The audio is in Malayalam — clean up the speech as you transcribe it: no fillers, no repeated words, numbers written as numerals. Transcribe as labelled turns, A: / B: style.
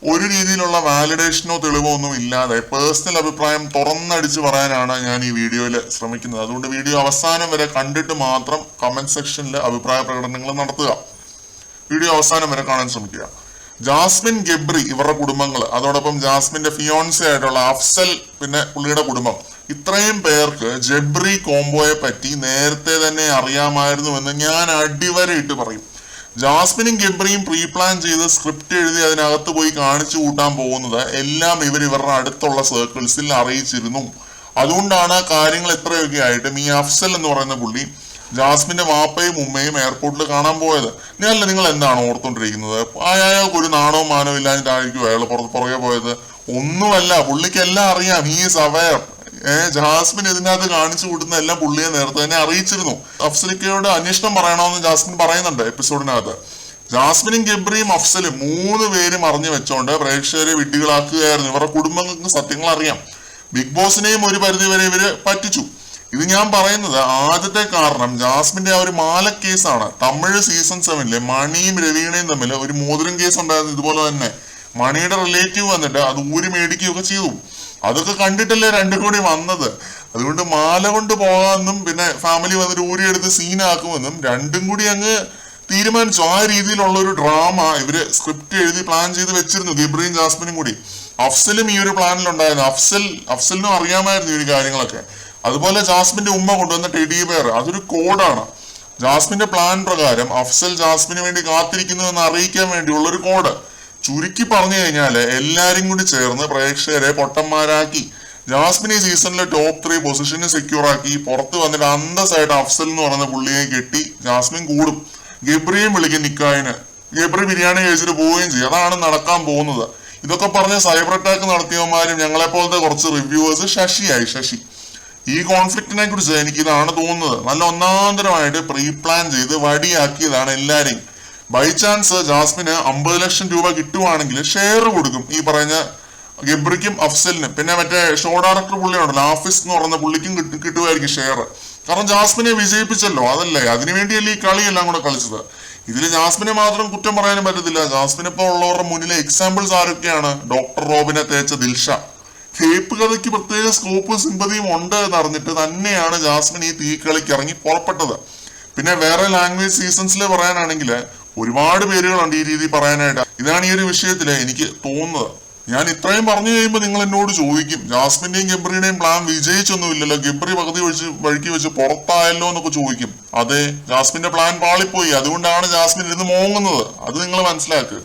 A: ഒരു രീതിയിലുള്ള വാലിഡേഷനോ തെളിവോ ഒന്നും ഇല്ലാതെ പേഴ്സണൽ അഭിപ്രായം തുറന്നടിച്ച് പറയാനാണ് ഞാൻ ഈ വീഡിയോയിൽ ശ്രമിക്കുന്നത്. അതുകൊണ്ട് വീഡിയോ അവസാനം വരെ കണ്ടിട്ട് മാത്രം കമന്റ് സെക്ഷനിൽ അഭിപ്രായ പ്രകടനങ്ങൾ നടത്തുക. വീഡിയോ അവസാനം വരെ കാണാൻ ശ്രമിക്കുക. ജാസ്മിൻ ഗബ്രി ഇവരുടെ കുടുംബങ്ങൾ, അതോടൊപ്പം ജാസ്മിന്റെ ഫിയോൺസെ ആയിട്ടുള്ള അഫ്സൽ, പിന്നെ പുള്ളിയുടെ കുടുംബം, ഇത്രയും പേർക്ക് ജബ്രി കോംബോയെ പറ്റി നേരത്തെ തന്നെ അറിയാമായിരുന്നുവെന്ന് ഞാൻ അടിവരയിട്ട് പറയും. ജാസ്മിനും ഗബ്രിയും പ്രീ പ്ലാൻ ചെയ്ത് സ്ക്രിപ്റ്റ് എഴുതി അതിനകത്ത് പോയി കാണിച്ചു കൂട്ടാൻ പോകുന്നത് എല്ലാം ഇവരുടെ അടുത്തുള്ള സർക്കിൾസിൽ അറിയിച്ചിരുന്നു. അതുകൊണ്ടാണ് കാര്യങ്ങൾ എത്രയൊക്കെ ആയിട്ടും ഈ അഫ്സൽ എന്ന് പറയുന്ന പുള്ളി ജാസ്മിന്റെ വാപ്പയും ഉമ്മയും എയർപോർട്ടിൽ കാണാൻ പോയത്. ഞാനല്ല, നിങ്ങൾ എന്താണ് ഓർത്തോണ്ടിരിക്കുന്നത്? അയാൾക്ക് ഒരു നാണോ മാനോ ഇല്ലാഞ്ഞിട്ടായിരിക്കും അയാൾ പുറകെ പോയത്? ഒന്നുമല്ല, പുള്ളിക്ക് എല്ലാം അറിയാം. He's aware. ജാസ്മിൻ ഇതിനകത്ത് കാണിച്ചു കൂട്ടുന്ന എല്ലാം പുള്ളിയെ നേരത്തെ തന്നെ അറിയിച്ചിരുന്നു. അഫ്സലിക്കയോട് അന്വേഷണം പറയണമെന്ന് ജാസ്മിൻ പറയുന്നുണ്ട് എപ്പിസോഡിനകത്ത്. ജാസ്മിനും ഗബ്രിയും അഫ്സലും 3 പേരും അറിഞ്ഞു വെച്ചോണ്ട് പ്രേക്ഷകരെ വിഡ്ഢികളാക്കുകയായിരുന്നു. ഇവരുടെ കുടുംബങ്ങൾക്ക് സത്യങ്ങൾ അറിയാം. ബിഗ് ബോസിനെയും ഒരു പരിധിവരെ ഇവര് പറ്റിച്ചു. ഇത് ഞാൻ പറയുന്നത് ആദ്യത്തെ കാരണം ജാസ്മിന്റെ ആ ഒരു മാല കേസാണ്. തമിഴ് സീസൺ 7 മണിയും രവീണയും തമ്മിൽ ഒരു മോതിരം കേസ് ഉണ്ടായിരുന്നു. ഇതുപോലെ തന്നെ മണിയുടെ റിലേറ്റീവ് വന്നിട്ട് അത് ഊരി മേടിക്കുകയൊക്കെ ചെയ്തു. അതൊക്കെ കണ്ടിട്ടല്ലേ രണ്ടും കൂടി വന്നത്. അതുകൊണ്ട് മാല കൊണ്ട് പോകാമെന്നും പിന്നെ ഫാമിലി വന്നിട്ട് ഊരിയെടുത്ത് സീനാക്കുമെന്നും രണ്ടും കൂടി അങ്ങ് തീരുമാനിച്ചു. ആ രീതിയിലുള്ള ഒരു ഡ്രാമ ഇവര് സ്ക്രിപ്റ്റ് എഴുതി പ്ലാൻ ചെയ്ത് വെച്ചിരുന്നു, ഗബ്രിയും ജാസ്മിനും കൂടി. അഫ്സലും ഈ ഒരു പ്ലാനിലുണ്ടായിരുന്നു. അഫ്സലിനും അറിയാമായിരുന്നു ഈ ഒരു കാര്യങ്ങളൊക്കെ. അതുപോലെ ജാസ്മിന്റെ ഉമ്മ കൊണ്ടുവന്ന ടെഡി ബെയർ, അതൊരു കോഡാണ്. ജാസ്മിന്റെ പ്ലാൻ പ്രകാരം അഫ്സൽ ജാസ്മിന് വേണ്ടി കാത്തിരിക്കുന്നു എന്ന് അറിയിക്കാൻ വേണ്ടിയുള്ള ഒരു കോഡ്. ചുരുക്കി പറഞ്ഞു കഴിഞ്ഞാല് എല്ലാരും കൂടി ചേർന്ന് പ്രേക്ഷകരെ പൊട്ടന്മാരാക്കി. ജാസ്മിൻ ഈ സീസണിലെ ടോപ്പ് 3 പൊസിഷന് സെക്യൂർ ആക്കി പുറത്ത് വന്നിട്ട് അന്തസ്സായിട്ട് അഫ്സൽ എന്ന് പറയുന്ന പുള്ളിയെ കെട്ടി ജാസ്മിൻ കൂടും. ഗബ്രിയും വിളിക്കും നിക്കായിന്. ഗബ്രി ബിരിയാണി കഴിച്ചിട്ട് പോവുകയും ചെയ്യും. അതാണ് നടക്കാൻ പോകുന്നത്. ഇതൊക്കെ പറഞ്ഞ് സൈബർ അറ്റാക്ക് നടത്തിയവന്മാരും ഞങ്ങളെ പോലത്തെ കുറച്ച് റിവ്യൂവേഴ്സ് ശശി. ഈ കോൺഫ്ലിക്റ്റിനെ കുറിച്ച് എനിക്ക് ഇതാണ് തോന്നുന്നത്. നല്ല ഒന്നാന്തരമായിട്ട് പ്രീ പ്ലാൻ ചെയ്ത് വടിയാക്കിയതാണ് എല്ലാരെയും. ബൈ ചാൻസ് ജാസ്മിന് 50 ലക്ഷം രൂപ കിട്ടുവാണെങ്കിൽ ഷെയർ കൊടുക്കും ഈ പറഞ്ഞ ഗബ്രിക്കും അഫ്സലിനും. പിന്നെ മറ്റേ ഷോ ഡയറക്ടർ പുള്ളിയുണ്ടല്ലോ ആഫീസ് എന്ന് പറയുന്ന പുള്ളിക്കും കിട്ടുമായിരിക്കും ഷെയർ. കാരണം ജാസ്മിനെ വിജയിപ്പിച്ചല്ലോ, അതല്ലേ, അതിനുവേണ്ടിയല്ലേ ഈ കളിയെല്ലാം കൂടെ കളിച്ചത്. ഇതിൽ ജാസ്മിനെ മാത്രം കുറ്റം പറയാനും പറ്റത്തില്ല. ജാസ്മിൻ ഇപ്പോൾ ഉള്ളവരുടെ മുന്നിലെ എക്സാമ്പിൾസ് ആരൊക്കെയാണ്? ഡോക്ടർ റോബിനെ തേച്ച ദിൽഷ. കേപ്പ് കഥയ്ക്ക് പ്രത്യേക സ്കോപ്പും സിമ്പതിയും ഉണ്ട് എന്ന് അറിഞ്ഞിട്ട് തന്നെയാണ് ജാസ്മിൻ ഈ തീക്കളിക്ക് ഇറങ്ങി പുറപ്പെട്ടത്. പിന്നെ വേറെ ലാംഗ്വേജ് സീസൺസിൽ പറയാനാണെങ്കിൽ ഒരുപാട് പേരുകളുണ്ട് ഈ രീതി പറയാനായിട്ട്. ഇതാണ് ഈ ഒരു വിഷയത്തില് എനിക്ക് തോന്നുന്നത്. ഞാൻ ഇത്രയും പറഞ്ഞു കഴിയുമ്പോൾ നിങ്ങൾ എന്നോട് ചോദിക്കും, ജാസ്മിന്റെയും ഗബ്രിയുടെയും പ്ലാൻ വിജയിച്ചൊന്നുമില്ലല്ലോ, ഗബ്രി പകുതി വഴിക്ക് വെച്ച് പുറത്തായല്ലോ എന്നൊക്കെ ചോദിക്കും. അതെ, ജാസ്മിന്റെ പ്ലാൻ പാളിപ്പോയി. അതുകൊണ്ടാണ് ജാസ്മിൻ ഇരുന്ന് മോങ്ങുന്നത്. അത് നിങ്ങൾ മനസ്സിലാക്കുക.